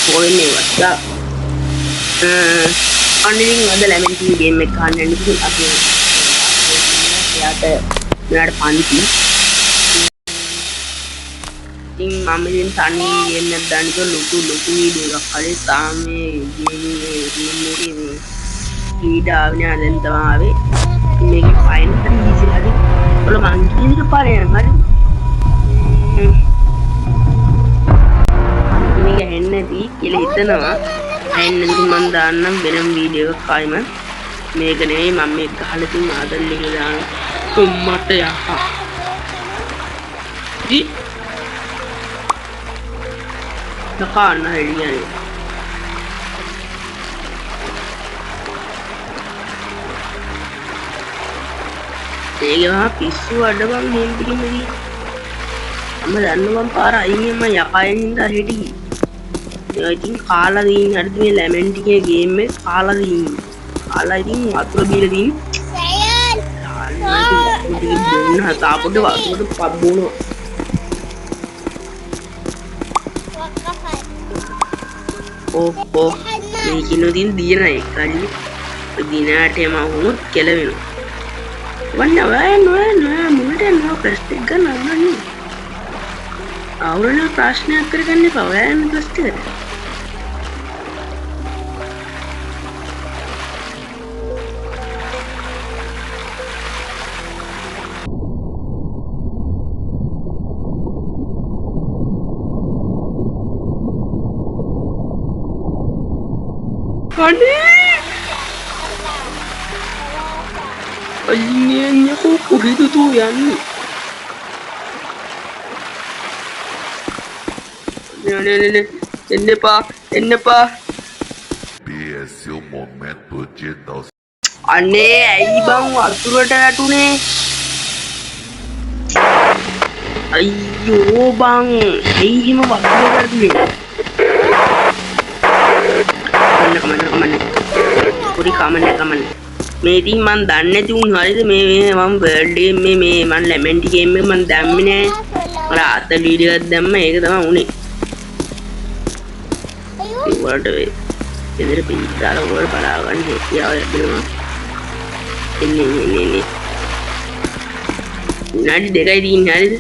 වෙන්නේ වස්සා අනින් අද ලැමන් T game එක ගන්න යන්න ඉතින් අපි එයාට පන්ති ඉතින් මම ඉතින් තනියෙන් ගේම් එකක් දාන්න කිව්වා ලොකු වීඩියෝ එකක් හරි තාම මේ ගේම් එකේ ඊඩාව නෑ දැන් තමයි ආවේ මේකේ ෆයින් හරි ඉසි හරි ඔල මං කියන එක පාරේ හරි මේක ඇහෙන්නේ නැති කියලා හිතනවා ඇහෙන්නේ නැති මං දාන්නම් වෙනම වීඩියෝ එකක් ආයෙම මේක නෙවෙයි මම මේක ගහලා තියෙන ආදල් එක දාන මට යහා දි නකාන්න හෙලියනේ ඒකවා පිස්සු අඩ බං මේ පිළිමේ මම දන්නවා මම පාර අයින් මම යකයෙන් ඉඳලා හිටියේ ඒ ඉතින් කාලා දින් හරිද මේ ලැමන් ටිකේ ගේම් එක කාලා දින් කාලා ඉතින් වතුර බීලා දින් සයන් බොන්න තාපොඩ වතුරට පබ්බුණා ඕ මේ කිනෝදින් දින එක හරි දිනාට යම වුණොත් කෙලවෙනවා වන්න මුලට යනවා ප්ලාස්ටික් ගන්න නෑ අවුරුන ප්‍රශ්නයක් කරගන්න එපා ඔයා යන්න ප්ලාස්ටික් එකට අයිනේ යකෝ කොහෙද තෝ යන්නේ එන්න එපා Esse é o momento de dar අනේ ඇයි බං වතුරට වැටුනේ අයියෝ බං ඇයි හිම වතුරට වැටුනේ කමන්න පොඩි කමන්න මේ ඉතින් මන් දන්නේ නැති උන් හරිද මේ මම බර්ත්ඩේ මේ මන් ලැමන් ටී ගේම් එක මන් දැම්මේ නෑ රාත වීඩියෝ එකක් දැම්ම ඒක තමයි උනේ ඒ වලට එදිර පිටාල වල බලා ගන්න හැකියාව ලැබෙනවා එන්නේ විනාඩි දෙකයි තියෙන්නේ හරිද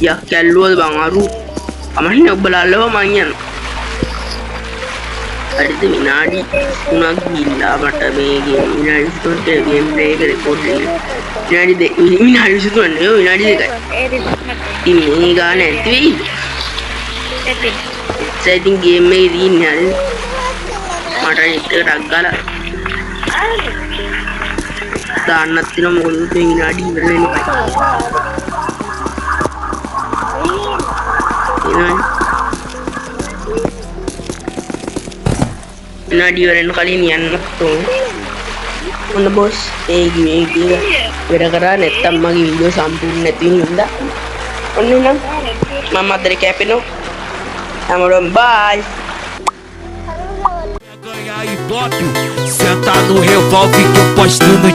ya kelluwද බං අරු අමන්නේ ඔබලා අල්ලව මං යන හරිද විනාඩි 3ක් ගිහිල්ලා මට මේ විනාඩි 3කට ගේම් ප්ලේ එක රෙකෝඩ් වෙන්නේ විනාඩි 3 නෙවෙයි විනාඩි 2යි ඉතින් මේ ගාන ඇති වෙයිද සෙටින් ගේම් එකේ තියෙන්නේ හරිද මට එකටක් ගාලා දාන්නත් තියෙනවා මොකද මේ විනාඩි ඉවර වෙනකන් විනාඩි ඉවර වෙන කලින් යන්නත් ඕන මොන බොස් ඒ වැඩ කරා නැත්තම් මගේ වීඩියෝ සම්පූර්ණ නැති වෙනින්ද ඔන්න නම් මම අදට කැපෙනවා හැමෝටම බයි ganhar ibope, senta no revólver que eu posto no